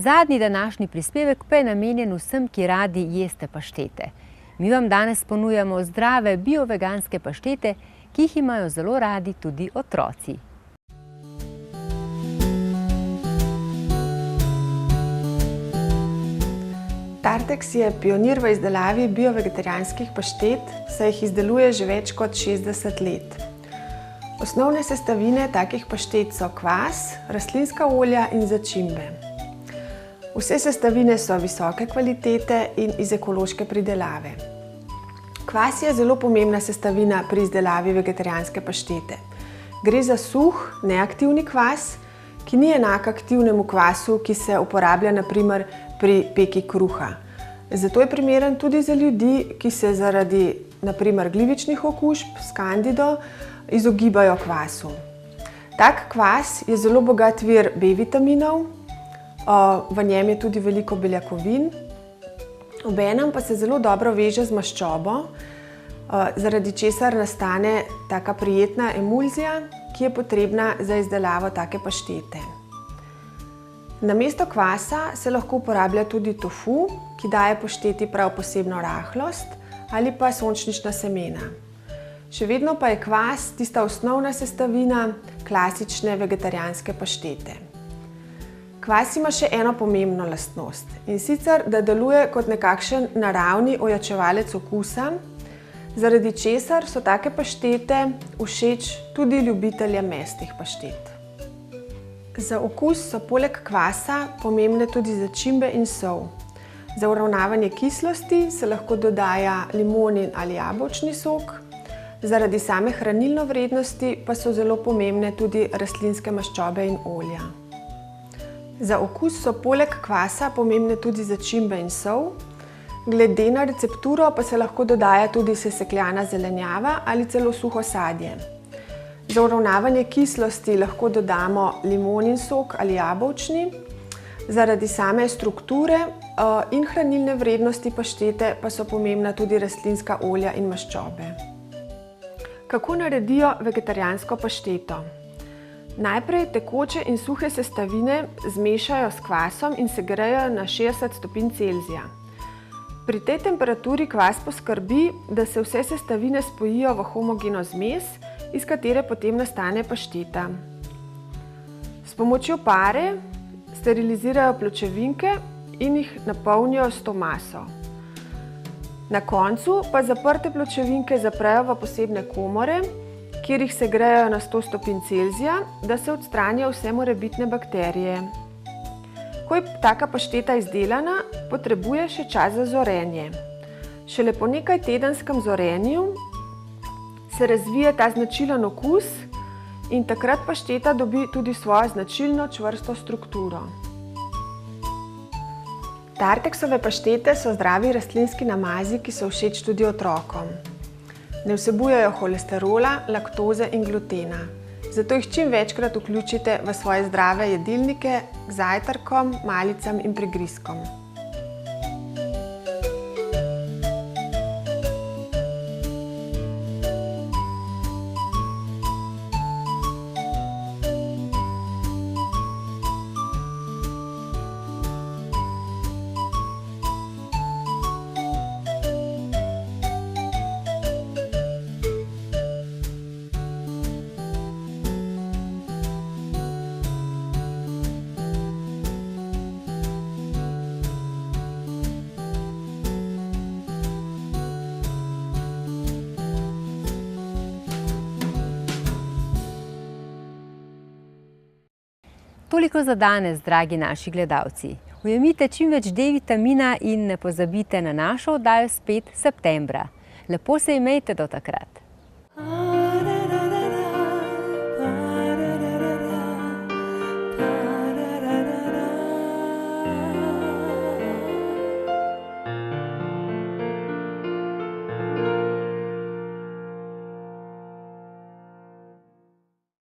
Zadnji današnji prispevek pa je namenjen vsem, ki radi jeste paštete. Mi vam danes ponujamo zdrave bio-veganske paštete, ki jih imajo zelo radi tudi otroci. Tartex je pionir v izdelavi bio-vegetarijanskih paštet, saj jih izdeluje že več kot 60 let. Osnovne sestavine takih paštet so kvas, rastlinska olja in začimbe. Vse sestavine so visoke kvalitete in iz ekološke pridelave. Kvas je zelo pomembna sestavina pri izdelavi vegetarijanske paštete. Gre za suh, neaktivni kvas, ki ni enak aktivnemu kvasu, ki se uporablja na primer pri peki kruha. Zato je primeren tudi za ljudi, ki se zaradi na primer glivičnih okužb s kandido izogibajo kvasu. Tak kvas je zelo bogat vir B-vitaminov, v njem je tudi veliko beljakovin, obenem pa se zelo dobro veže z maščobo, zaradi česar nastane taka prijetna emulzija, ki je potrebna za izdelavo take paštete. Namesto kvasa se lahko uporablja tudi tofu, ki daje pašteti prav posebno rahlost, ali pa sončnična semena. Še vedno pa je kvas tista osnovna sestavina klasične vegetarijanske paštete. Kvas ima še eno pomembno lastnost, in sicer, da deluje kot nekakšen naravni ojačevalec okusa, zaradi česar so take paštete všeč tudi ljubiteljem mesnih paštet. Za okus so poleg kvasa pomembne tudi začimbe in sol. Za uravnavanje kislosti se lahko dodaja limonin ali jabolčni sok, zaradi same hranilne vrednosti pa so zelo pomembne tudi rastlinske maščobe in olja. Za okus so poleg kvasa pomembne tudi začimbe in sol. Glede na recepturo pa se lahko dodaja tudi sesekljana zelenjava ali celo suho sadje. Za uravnavanje kislosti lahko dodamo limonin sok ali jabolčni. Zaradi same strukture in hranilne vrednosti paštete pa so pomembna tudi rastlinska olja in maščobe. Kako naredijo vegetarijansko pašteto? Najprej tekoče in suhe sestavine zmešajo s kvasom in segrejo na 60 stopinj Celzija. Pri tej temperaturi kvas poskrbi, da se vse sestavine spojijo v homogeno zmes, iz katere potem nastane pašteta. S pomočjo pare sterilizirajo pločevinke in jih napolnijo s to maso. Na koncu pa zaprte pločevinke zaprejo v posebne komore, kjer jih segrejo na 100 stopinj Celzija, da se odstranijo vse morebitne bakterije. Ko je taka pašteta izdelana, potrebuje še čas za zorenje. Šele po nekaj tedenskem zorenju se razvije ta značilen okus in takrat pašteta dobi tudi svojo značilno čvrsto strukturo. Tartexove paštete so zdravi rastlinski namazi, ki so všeč tudi otrokom. Ne vsebujejo holesterola, laktoze in glutena. Zato jih čim večkrat vključite v svoje zdrave jedilnike k zajtrkom, malicam in prigrizkom. Toliko za danes, dragi naši gledalci. Ujemite čim več D-vitamina in ne pozabite na našo oddajo spet septembra. Lepo se imejte do takrat.